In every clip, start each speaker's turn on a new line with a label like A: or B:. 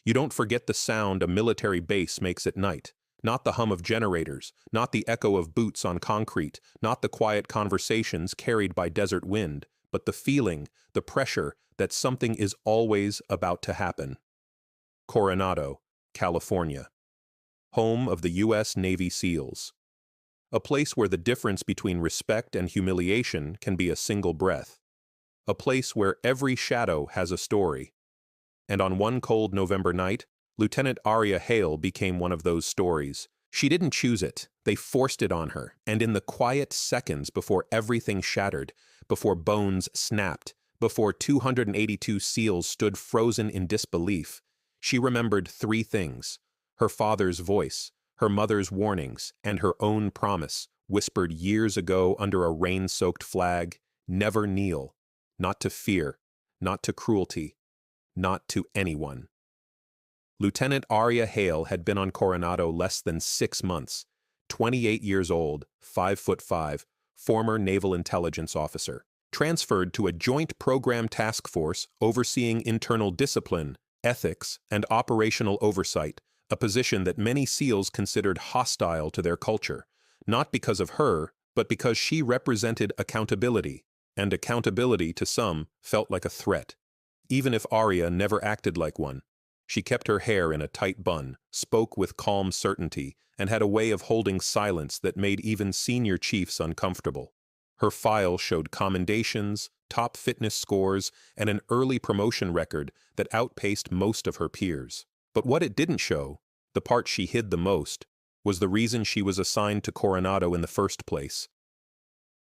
A: You don't forget the sound a military base makes at night. Not the hum of generators, not the echo of boots on concrete, not the quiet conversations carried by desert wind, but the feeling, the pressure that something is always about to happen. Coronado, California. Home of the U.S. Navy SEALs. A place where the difference between respect and humiliation can be a single breath. A place where every shadow has a story. And on one cold November night, Lieutenant Aria Hale became one of those stories. She didn't choose it, they forced it on her, and in the quiet seconds before everything shattered, before bones snapped, before 282 SEALs stood frozen in disbelief, she remembered three things: her father's voice, her mother's warnings, and her own promise, whispered years ago under a rain-soaked flag: never kneel, not to fear, not to cruelty, not to anyone. Lieutenant Aria Hale had been on Coronado less than 6 months, 28 years old, 5'5", former naval intelligence officer, transferred to a joint program task force overseeing internal discipline, ethics, and operational oversight, a position that many SEALs considered hostile to their culture, not because of her, but because she represented accountability, and accountability to some felt like a threat. Even if Aria never acted like one, she kept her hair in a tight bun, spoke with calm certainty, and had a way of holding silence that made even senior chiefs uncomfortable. Her file showed commendations, top fitness scores, and an early promotion record that outpaced most of her peers. But what it didn't show, the part she hid the most, was the reason she was assigned to Coronado in the first place.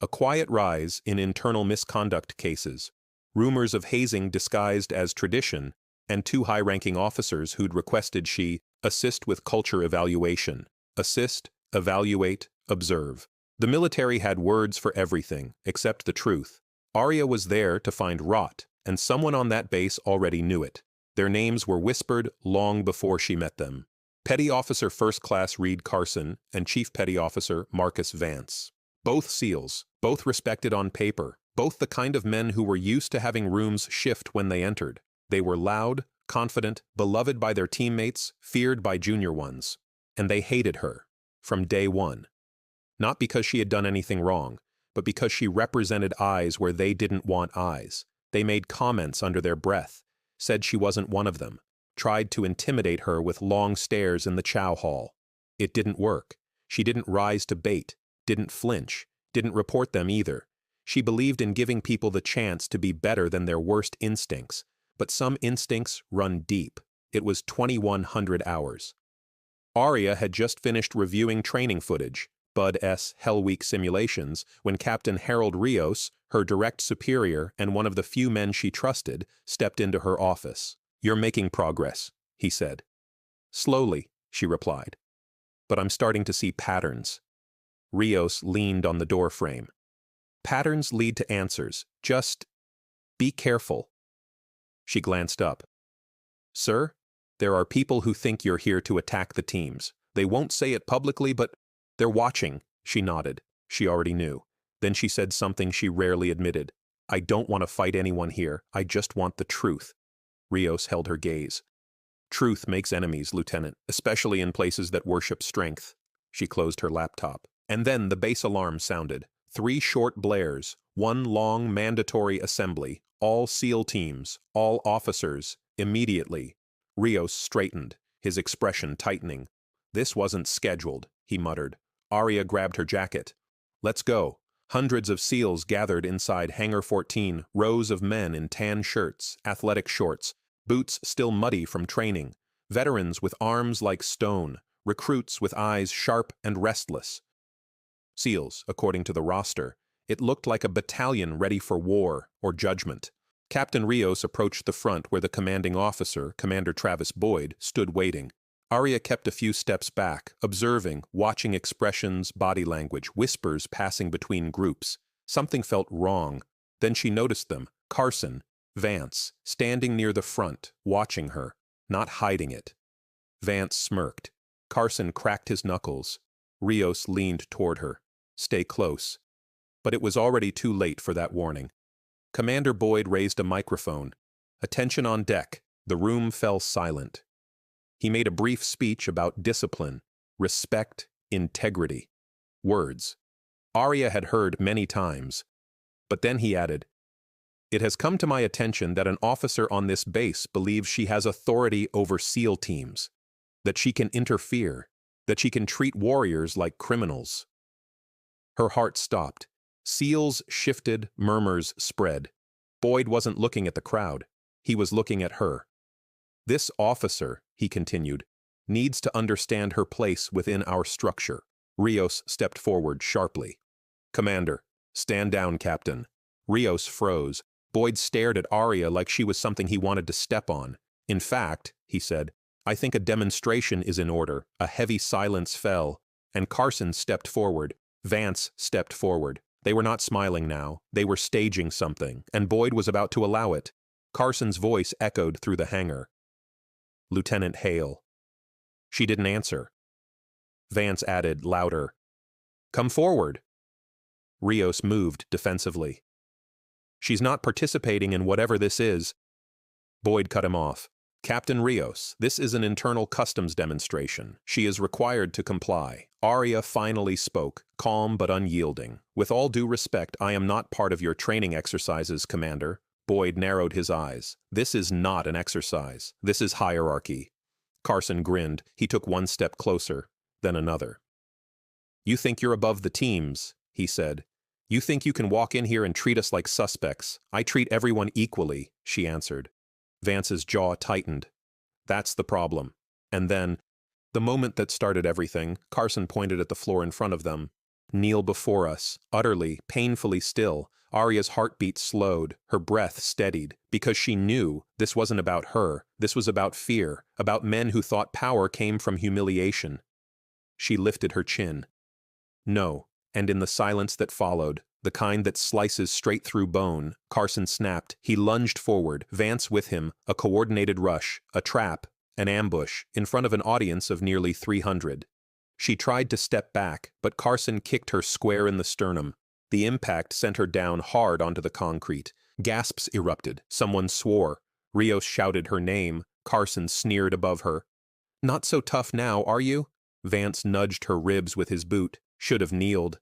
A: A quiet rise in internal misconduct cases, rumors of hazing disguised as tradition, and 2 high-ranking officers who'd requested she assist with culture evaluation. Assist, evaluate, observe. The military had words for everything, except the truth. Aria was there to find rot, and someone on that base already knew it. Their names were whispered long before she met them. Petty Officer First Class Reed Carson and Chief Petty Officer Marcus Vance. Both SEALs, both respected on paper, both the kind of men who were used to having rooms shift when they entered. They were loud, confident, beloved by their teammates, feared by junior ones. And they hated her, from day one. Not because she had done anything wrong, but because she represented eyes where they didn't want eyes. They made comments under their breath, said she wasn't one of them, tried to intimidate her with long stares in the chow hall. It didn't work. She didn't rise to bait, didn't flinch, didn't report them either. She believed in giving people the chance to be better than their worst instincts, but some instincts run deep. It was 2,100 hours. Aria had just finished reviewing training footage, Bud S. Hell Week simulations, when Captain Harold Rios, her direct superior and one of the few men she trusted, stepped into her office. "You're making progress," he said. "Slowly," she replied. "But I'm starting to see patterns." Rios leaned on the doorframe. "Patterns lead to answers. Just be careful." She glanced up. "Sir, there are people who think you're here to attack the teams. They won't say it publicly, but they're watching." She nodded. She already knew. Then she said something she rarely admitted. "I don't want to fight anyone here. I just want the truth." Rios held her gaze. "Truth makes enemies, Lieutenant, especially in places that worship strength." She closed her laptop. And then the base alarm sounded. 3 short blares, 1 long mandatory assembly, all SEAL teams, all officers, immediately. Rios straightened, his expression tightening. "This wasn't scheduled," he muttered. Aria grabbed her jacket. "Let's go." Hundreds of SEALs gathered inside Hangar 14, rows of men in tan shirts, athletic shorts, boots still muddy from training, veterans with arms like stone, recruits with eyes sharp and restless. SEALs, according to the roster. It looked like a battalion ready for war or judgment. Captain Rios approached the front where the commanding officer, Commander Travis Boyd, stood waiting. Aria kept a few steps back, observing, watching expressions, body language, whispers passing between groups. Something felt wrong. Then she noticed them, Carson, Vance, standing near the front, watching her, not hiding it. Vance smirked. Carson cracked his knuckles. Rios leaned toward her. "Stay close." But it was already too late for that warning. Commander Boyd raised a microphone. "Attention on deck." The room fell silent. He made a brief speech about discipline, respect, integrity. Words Aria had heard many times. But then he added, "It has come to my attention that an officer on this base believes she has authority over SEAL teams, that she can interfere, that she can treat warriors like criminals." Her heart stopped. SEALs shifted, murmurs spread. Boyd wasn't looking at the crowd. He was looking at her. "This officer," he continued, "needs to understand her place within our structure." Rios stepped forward sharply. "Commander, stand down, Captain." Rios froze. Boyd stared at Aria like she was something he wanted to step on. "In fact," he said, "I think a demonstration is in order." A heavy silence fell, and Carson stepped forward. Vance stepped forward. They were not smiling now. They were staging something, and Boyd was about to allow it. Carson's voice echoed through the hangar. "Lieutenant Hale." She didn't answer. Vance added, louder, "Come forward." Rios moved defensively. "She's not participating in whatever this is." Boyd cut him off. "Captain Rios, this is an internal customs demonstration. She is required to comply." Aria finally spoke, calm but unyielding. "With all due respect, I am not part of your training exercises, Commander." Boyd narrowed his eyes. "This is not an exercise. This is hierarchy." Carson grinned. He took one step closer, then another. "You think you're above the teams," he said. "You think you can walk in here and treat us like suspects. I treat everyone equally," she answered. Vance's jaw tightened. "That's the problem." And then, the moment that started everything, Carson pointed at the floor in front of them. "Kneel before us, utterly, painfully still." Aria's heartbeat slowed, her breath steadied, because she knew this wasn't about her, this was about fear, about men who thought power came from humiliation. She lifted her chin. "No." And in the silence that followed, the kind that slices straight through bone, Carson snapped. He lunged forward, Vance with him, a coordinated rush, a trap, an ambush, in front of an audience of nearly 300. She tried to step back, but Carson kicked her square in the sternum. The impact sent her down hard onto the concrete. Gasps erupted. Someone swore. Rios shouted her name. Carson sneered above her. "Not so tough now, are you?" Vance nudged her ribs with his boot. Should have kneeled.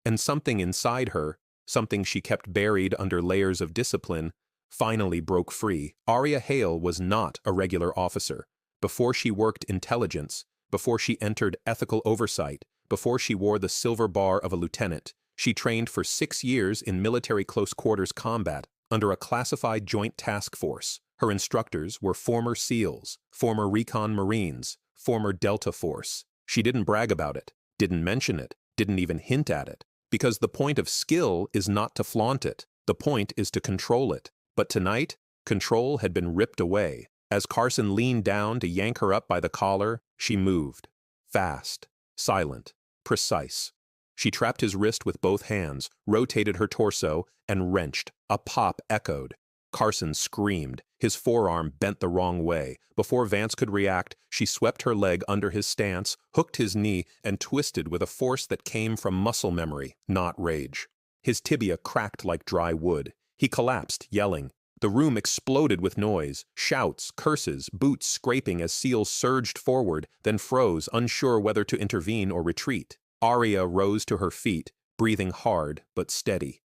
A: And something inside her, something she kept buried under layers of discipline, finally broke free. Aria Hale was not a regular officer. Before she worked intelligence, before she entered ethical oversight, before she wore the silver bar of a lieutenant, she trained for 6 years in military close-quarters combat under a classified joint task force. Her instructors were former SEALs, former Recon Marines, former Delta Force. She didn't brag about it, didn't mention it, didn't even hint at it, because the point of skill is not to flaunt it. The point is to control it. But tonight, control had been ripped away. As Carson leaned down to yank her up by the collar, she moved. Fast, silent, precise. She trapped his wrist with both hands, rotated her torso, and wrenched. A pop echoed. Carson screamed. His forearm bent the wrong way. Before Vance could react, she swept her leg under his stance, hooked his knee, and twisted with a force that came from muscle memory, not rage. His tibia cracked like dry wood. He collapsed, yelling. The room exploded with noise, shouts, curses, boots scraping as SEALs surged forward, then froze, unsure whether to intervene or retreat. Aria rose to her feet, breathing hard but steady.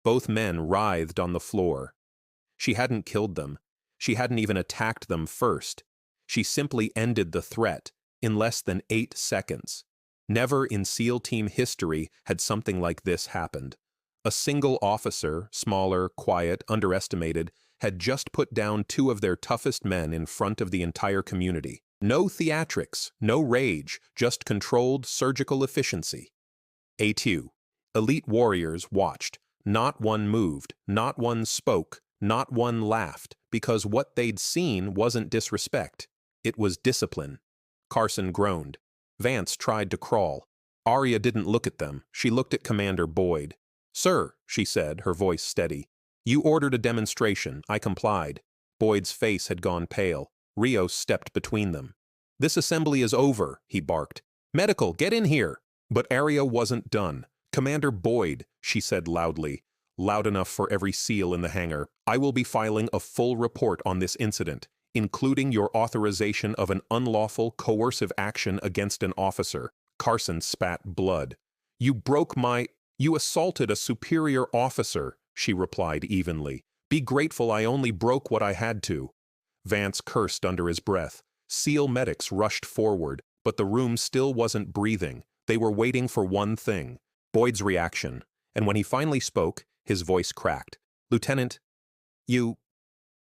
A: Both men writhed on the floor. She hadn't killed them. She hadn't even attacked them first. She simply ended the threat in less than 8 seconds. Never in SEAL team history had something like this happened. A single officer, smaller, quiet, underestimated, had just put down 2 of their toughest men in front of the entire community. No theatrics, no rage, just controlled surgical efficiency. A2. Elite warriors watched. Not one moved, not one spoke, not one laughed, because what they'd seen wasn't disrespect. It was discipline. Carson groaned. Vance tried to crawl. Aria didn't look at them. She looked at Commander Boyd. "Sir," she said, her voice steady. "You ordered a demonstration. I complied." Boyd's face had gone pale. Rios stepped between them. "This assembly is over," he barked. "Medical, get in here!" But Aria wasn't done. "Commander Boyd," she said loudly, loud enough for every SEAL in the hangar, "I will be filing a full report on this incident. including your authorization of an unlawful, coercive action against an officer. Carson spat blood. You assaulted a superior officer, she replied evenly. Be grateful I only broke what I had to. Vance cursed under his breath. SEAL medics rushed forward, but the room still wasn't breathing. They were waiting for one thing, Boyd's reaction. And when he finally spoke, his voice cracked. Lieutenant, you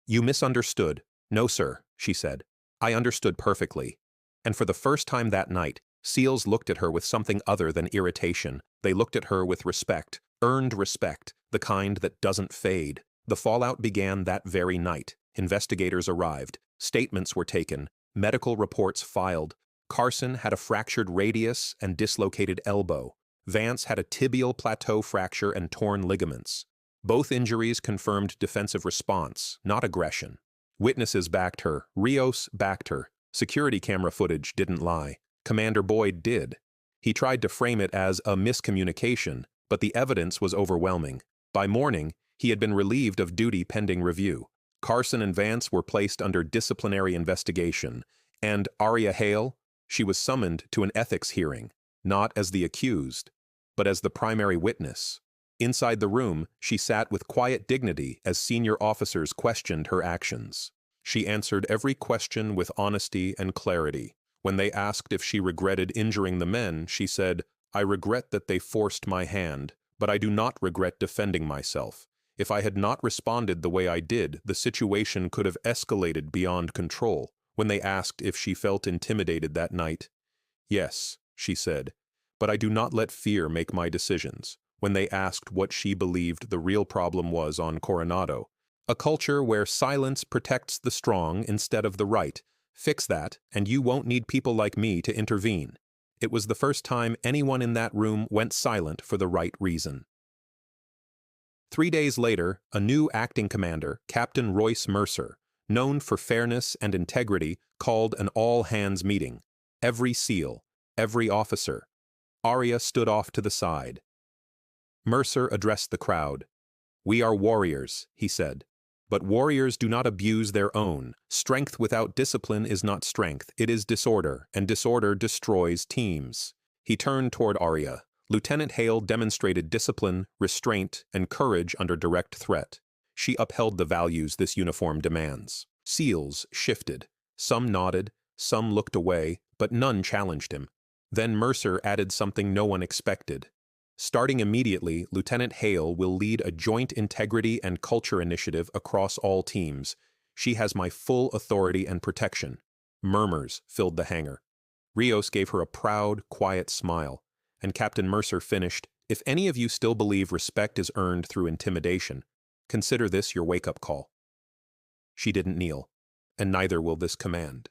A: misunderstood. No, sir, she said. I understood perfectly. And for the first time that night, SEALs looked at her with something other than irritation. They looked at her with respect, earned respect, the kind that doesn't fade. The fallout began that very night. Investigators arrived. Statements were taken. Medical reports filed. Carson had a fractured radius and dislocated elbow. Vance had a tibial plateau fracture and torn ligaments. Both injuries confirmed defensive response, not aggression. Witnesses backed her. Rios backed her. Security camera footage didn't lie. Commander Boyd did. He tried to frame it as a miscommunication, but the evidence was overwhelming. By morning, he had been relieved of duty pending review. Carson and Vance were placed under disciplinary investigation, and Aria Hale, she was summoned to an ethics hearing, not as the accused, but as the primary witness. Inside the room, she sat with quiet dignity as senior officers questioned her actions. She answered every question with honesty and clarity. When they asked if she regretted injuring the men, she said, I regret that they forced my hand, but I do not regret defending myself. If I had not responded the way I did, the situation could have escalated beyond control. When they asked if she felt intimidated that night, yes, she said, but I do not let fear make my decisions. When they asked what she believed the real problem was on Coronado, a culture where silence protects the strong instead of the right. Fix that, and you won't need people like me to intervene. It was the first time anyone in that room went silent for the right reason. 3 days later, a new acting commander, Captain Royce Mercer, known for fairness and integrity, called an all-hands meeting. Every SEAL, every officer. Aria stood off to the side. Mercer addressed the crowd. We are warriors, he said. But warriors do not abuse their own. Strength without discipline is not strength, it is disorder, and disorder destroys teams. He turned toward Aria. Lieutenant Hale demonstrated discipline, restraint, and courage under direct threat. She upheld the values this uniform demands. SEALs shifted. Some nodded, some looked away, but none challenged him. Then Mercer added something no one expected. Starting immediately, Lieutenant Hale will lead a joint integrity and culture initiative across all teams. She has my full authority and protection. Murmurs filled the hangar. Rios gave her a proud, quiet smile, and Captain Mercer finished, if any of you still believe respect is earned through intimidation, consider this your wake-up call. She didn't kneel, and neither will this command.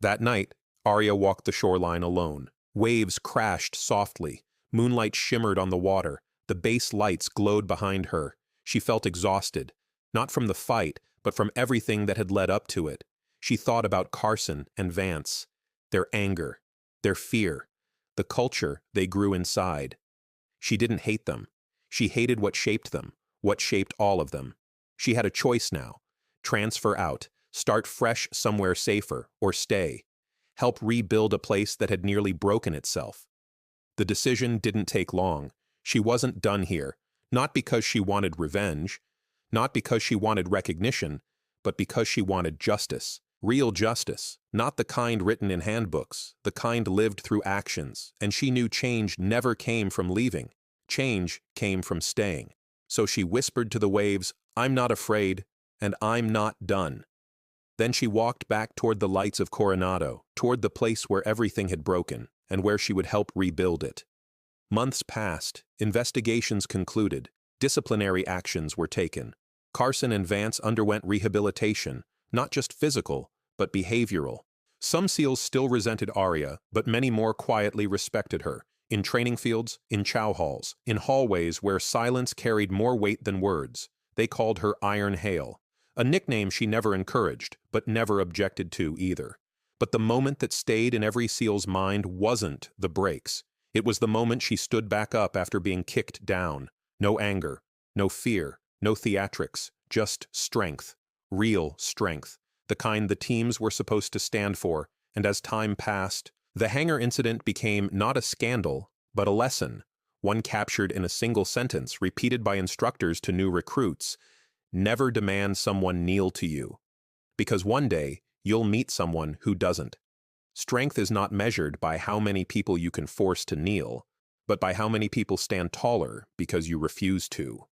A: That night, Aria walked the shoreline alone. Waves crashed softly. Moonlight shimmered on the water. The base lights glowed behind her. She felt exhausted, not from the fight, but from everything that had led up to it. She thought about Carson and Vance, their anger, their fear, the culture they grew inside. She didn't hate them. She hated what shaped them, what shaped all of them. She had a choice now. Transfer out, start fresh somewhere safer, or stay. Help rebuild a place that had nearly broken itself. The decision didn't take long. She wasn't done here, not because she wanted revenge, not because she wanted recognition, but because she wanted justice. Real justice, not the kind written in handbooks, the kind lived through actions, and she knew change never came from leaving. Change came from staying. So she whispered to the waves, I'm not afraid, and I'm not done. Then she walked back toward the lights of Coronado, toward the place where everything had broken, and where she would help rebuild it. Months passed, investigations concluded, disciplinary actions were taken. Carson and Vance underwent rehabilitation, not just physical, but behavioral. Some SEALs still resented Aria, but many more quietly respected her. In training fields, in chow halls, in hallways where silence carried more weight than words, they called her Iron Hale, a nickname she never encouraged, but never objected to either. But the moment that stayed in every SEAL's mind wasn't the breaks. It was the moment she stood back up after being kicked down. No anger, no fear, no theatrics, just strength. Real strength. the kind the teams were supposed to stand for, and as time passed, the hangar incident became not a scandal, but a lesson, one captured in a single sentence repeated by instructors to new recruits: never demand someone kneel to you, because one day you'll meet someone who doesn't. Strength is not measured by how many people you can force to kneel, but by how many people stand taller because you refuse to.